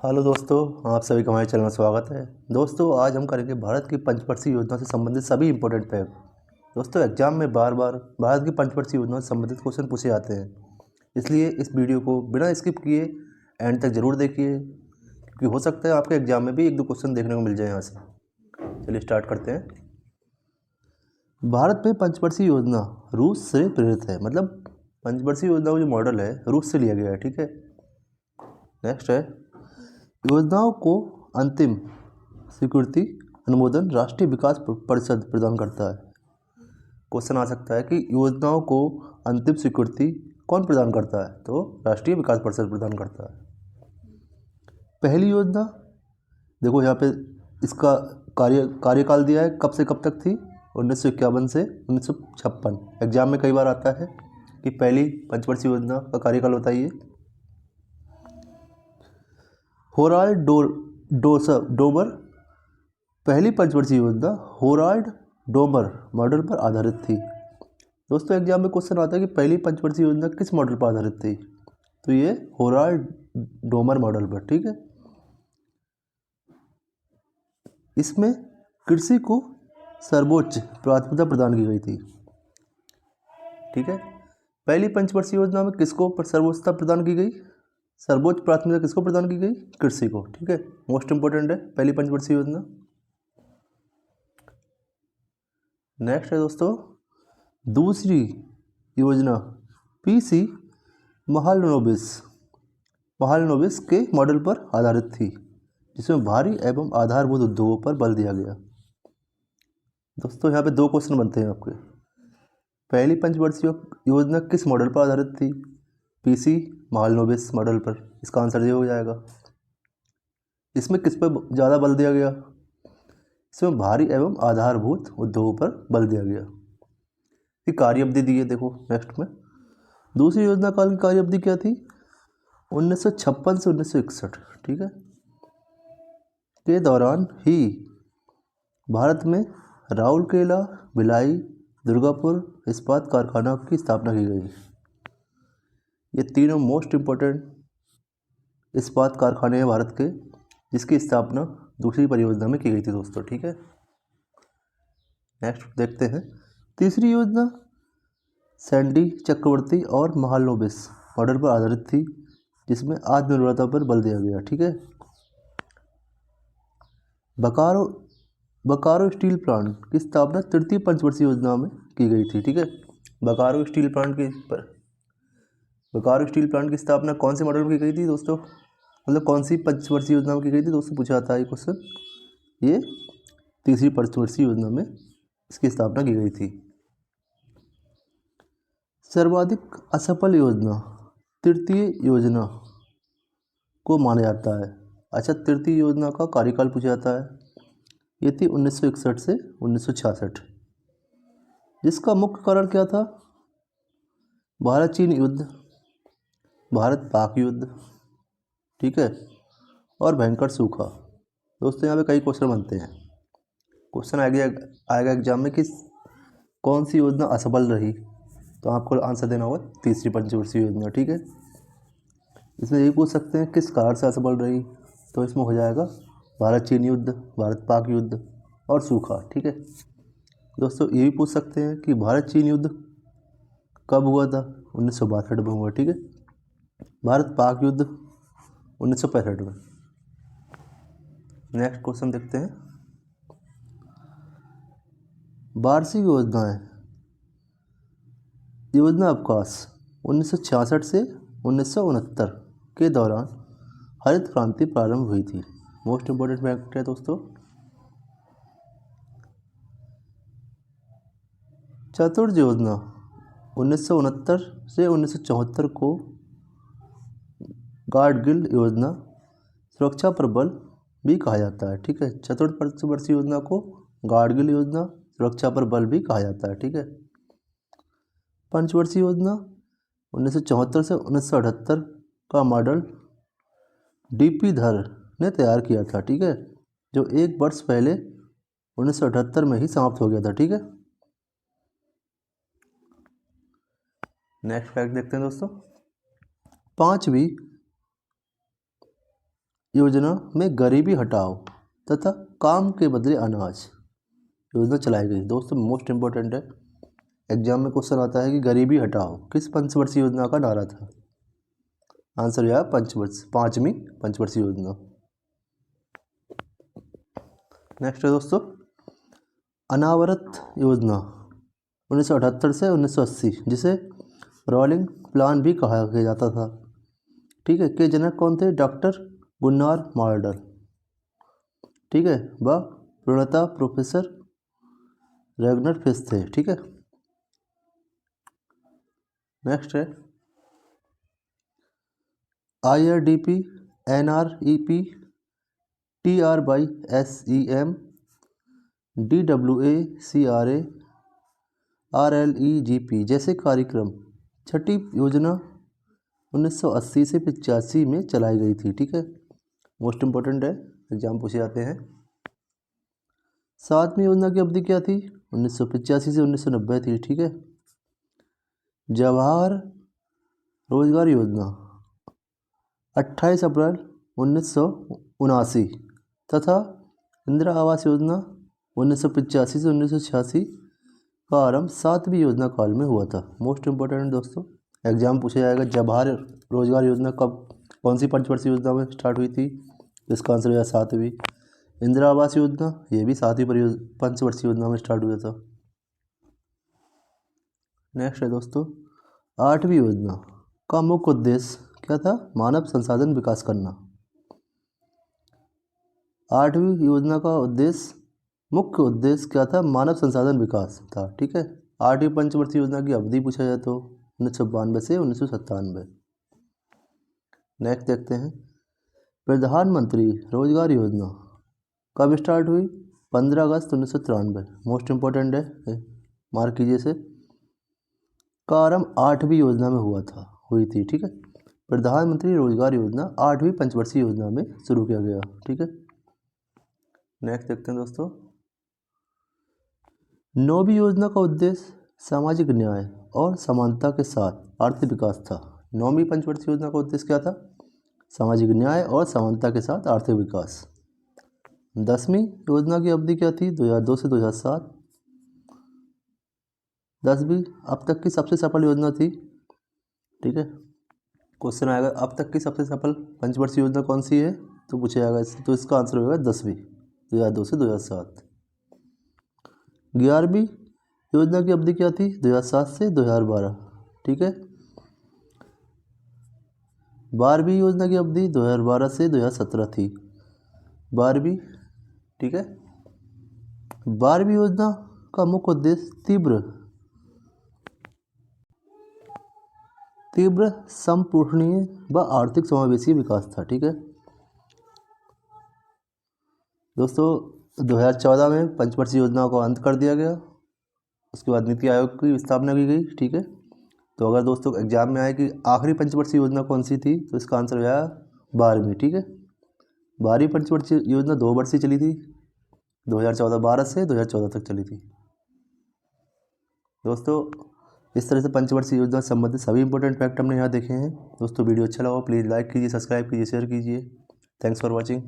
Hello दोस्तों, आप सभी का हमारे चैनल में स्वागत है। दोस्तों, आज हम करेंगे भारत की पंचवर्षीय योजना से संबंधित सभी इंपॉर्टेंट फैक्ट। दोस्तों, एग्जाम में बार बार भारत की पंचवर्षीय योजना से संबंधित क्वेश्चन पूछे जाते हैं, इसलिए इस वीडियो को बिना स्किप किए एंड तक जरूर देखिए, क्योंकि हो सकता है आपके एग्जाम में भी एक दो क्वेश्चन देखने को मिल जाए यहाँ से। चलिए स्टार्ट करते हैं। भारत में पंचवर्षीय योजना रूस से प्रेरित है, मतलब पंचवर्षीय योजना का जो मॉडल है रूस से लिया गया है। ठीक है, नेक्स्ट है, योजनाओं को अंतिम स्वीकृति अनुमोदन राष्ट्रीय विकास परिषद प्रदान करता है। क्वेश्चन आ सकता है कि योजनाओं को अंतिम स्वीकृति कौन प्रदान करता है, तो राष्ट्रीय विकास परिषद प्रदान करता है। पहली योजना देखो, यहाँ पे इसका कार्यकाल दिया है, कब से कब तक थी, 1951 से 1956। एग्जाम में कई बार आता है कि पहली पंचवर्षीय योजना का कार्यकाल बताइए। होराल्ड डोमर पहली पंचवर्षीय योजना होराल्ड डोमर मॉडल पर आधारित थी। दोस्तों, एग्जाम में क्वेश्चन आता है कि पहली पंचवर्षीय योजना किस मॉडल पर आधारित थी, तो ये होराल्ड डोमर मॉडल पर। ठीक है, इसमें कृषि को सर्वोच्च प्राथमिकता प्रदान की गई थी। ठीक है, पहली पंचवर्षीय योजना में किसको सर्वोच्चता प्रदान की गई, सर्वोच्च प्राथमिकता किसको प्रदान की गई, कृषि को। ठीक है, मोस्ट इंपोर्टेंट है पहली पंचवर्षीय योजना। नेक्स्ट है दोस्तों, दूसरी योजना पीसी महालनोबिस के मॉडल पर आधारित थी, जिसमें भारी एवं आधारभूत उद्योगों पर बल दिया गया। दोस्तों, यहाँ पे दो क्वेश्चन बनते हैं आपके। पहली पंचवर्षीय योजना किस मॉडल पर आधारित थी, पीसी महालनोबिस मॉडल पर। इसका आंसर ये हो जाएगा। इसमें किस पर ज़्यादा बल दिया गया, इसमें भारी एवं आधारभूत उद्योगों पर बल दिया गया। कि कार्य अवधि दी है, देखो नेक्स्ट में दूसरी योजना काल की कार्य अवधि क्या थी, 1956 से 1961। ठीक है, के दौरान ही भारत में राउरकेला, भिलाई, दुर्गापुर इस्पात कारखाना की स्थापना की गई। ये तीनों मोस्ट इम्पोर्टेंट इस्पात कारखाने हैं भारत के, जिसकी स्थापना दूसरी परियोजना में की गई थी दोस्तों। ठीक है, नेक्स्ट देखते हैं। तीसरी योजना सैंडी चक्रवर्ती और महालनोबिस मॉडल पर आधारित थी, जिसमें आत्मनिर्भरता पर बल दिया गया। ठीक है, बकारो स्टील प्लांट की स्थापना तृतीय पंचवर्षीय योजना में की गई थी। ठीक है, बकारो स्टील प्लांट की स्थापना कौन से मॉडल में की गई थी दोस्तों, मतलब कौन सी पंचवर्षीय योजना में की गई थी दोस्तों, पूछा जाता है ये क्वेश्चन। ये तीसरी पंचवर्षीय योजना में इसकी स्थापना की गई थी। सर्वाधिक असफल योजना तृतीय योजना को माना जाता है। अच्छा, तृतीय योजना का कार्यकाल पूछा जाता है। ये थी 1961 से 1966, जिसका मुख्य कारण क्या था, भारत चीन युद्ध, भारत पाक युद्ध। ठीक है, और भयंकर सूखा। दोस्तों, यहाँ पे कई क्वेश्चन बनते हैं। क्वेश्चन आएगा एग्जाम में कि कौन सी योजना असफल रही, तो आपको आंसर देना होगा तीसरी पंचवर्षीय योजना। ठीक है, इसमें यही पूछ सकते हैं किस कारण से असफल रही, तो इसमें हो जाएगा भारत चीन युद्ध, भारत पाक युद्ध और सूखा। ठीक है दोस्तों, ये भी पूछ सकते हैं कि भारत चीन युद्ध कब हुआ था, 1962 में हुआ। ठीक है, भारत पाक युद्ध 1965 में। नेक्स्ट क्वेश्चन देखते हैं। वार्षिक योजना अवकाश 1966 से 1969 के दौरान हरित क्रांति प्रारंभ हुई थी। मोस्ट इंपोर्टेंट फैक्ट है दोस्तों। चतुर्थ योजना 1969 से 1974 को गार्डगिल योजना सुरक्षा प्रबल भी कहा जाता है। ठीक है, चतुर्थ पंचवर्षीय योजना को गार्डगिल योजना सुरक्षा पर बल भी कहा जाता है। ठीक है, पंचवर्षीय योजना 1974 से 1978 का मॉडल डीपी धर ने तैयार किया था। ठीक है, जो एक वर्ष पहले 1978 में ही समाप्त हो गया था। ठीक है, नेक्स्ट फैक्ट देखते हैं दोस्तों। पांचवी योजना में गरीबी हटाओ तथा काम के बदले अनाज योजना चलाई गई। दोस्तों मोस्ट इम्पोर्टेंट है, एग्जाम में क्वेश्चन आता है कि गरीबी हटाओ किस पंचवर्षीय योजना का नारा था। आंसर यह पांचवी पंचवर्षीय योजना। नेक्स्ट है दोस्तों अनावरत योजना 1978 से 1980, जिसे रोलिंग प्लान भी कहा जाता था। ठीक है, के जनक कौन थे? Doctor Gunnar Mardar. ठीक है, वह प्रणेता प्रोफेसर रेगनर फिश थे। ठीक है, नेक्स्ट है IRDP NREP TRYSEM DWA CRA RLEGP जैसे कार्यक्रम छठी योजना 1980 से 85 में चलाई गई थी। ठीक है, मोस्ट इम्पोर्टेंट है, एग्जाम पूछे जाते हैं। सातवीं योजना की अवधि क्या थी? 1985 से 1990 थी। ठीक है, जवाहर रोजगार योजना 28 अप्रैल 1979 तथा इंदिरा आवास योजना 1985 से 1986 का आरंभ सातवीं योजना काल में हुआ था। मोस्ट इम्पोर्टेंट दोस्तों, एग्जाम पूछा जाएगा जवाहर रोजगार योजना कब, कौन सी पंचवर्षीय योजना में स्टार्ट हुई थी? इसका आंसर है सातवीं। इंदिरा आवास योजना ये भी सातवीं पंचवर्षीय योजना में स्टार्ट हुआ था। नेक्स्ट है दोस्तों आठवीं योजना का मुख्य उद्देश्य क्या था? मानव संसाधन विकास करना। आठवीं योजना का मुख्य उद्देश्य क्या था? मानव संसाधन विकास था। ठीक है, आठवीं पंचवर्षीय योजना की अवधि पूछा जाए तो 1992 से 1997। नेक्स्ट देखते हैं प्रधानमंत्री रोजगार योजना कब स्टार्ट हुई? 15 अगस्त 1993। मोस्ट इम्पोर्टेंट है, मार्क कीजिए इसे। का आरंभ आठवीं योजना में हुई थी। ठीक है, प्रधानमंत्री रोजगार योजना आठवीं पंचवर्षीय योजना में शुरू किया गया। ठीक है, नेक्स्ट देखते हैं दोस्तों नौवीं योजना का उद्देश्य सामाजिक न्याय और समानता के साथ आर्थिक विकास था। नौवीं पंचवर्षीय योजना का उद्देश्य क्या था? सामाजिक न्याय और समानता के साथ आर्थिक विकास। 10वीं योजना की अवधि क्या थी? 2002 से 2007। 10वीं अब तक की सबसे सफल योजना थी। ठीक है, क्वेश्चन आएगा अब तक की सबसे सफल पंचवर्षीय योजना कौन सी है तो पूछा जाएगा इससे, तो इसका आंसर होगा 10वीं 2002 से 2007। 11वीं योजना की अवधि क्या थी? 2007 से 2012। ठीक है, 12वीं योजना की अवधि 2012 से 2017 थी। 12वीं, ठीक है, 12वीं योजना का मुख्य उद्देश्य तीव्र संपूर्णीय व आर्थिक समावेशी विकास था। ठीक है दोस्तों, 2014 में पंचवर्षीय योजना को अंत कर दिया गया, उसके बाद नीति आयोग की स्थापना की गई। ठीक है, तो अगर दोस्तों एग्जाम में आए कि आखिरी पंचवर्षीय योजना कौन सी थी तो इसका आंसर आया 12वीं। ठीक है, 12वीं पंचवर्षीय योजना 2 वर्ष ही चली थी, 2012 से 2014 तक चली थी। दोस्तों इस तरह से पंचवर्षीय योजना से संबंधित सभी इंपॉर्टेंट फैक्ट हमने यहाँ देखे हैं। दोस्तों वीडियो अच्छा लगा प्लीज़ लाइक कीजिए, सब्सक्राइब कीजिए, शेयर कीजिए। Thanks for watching.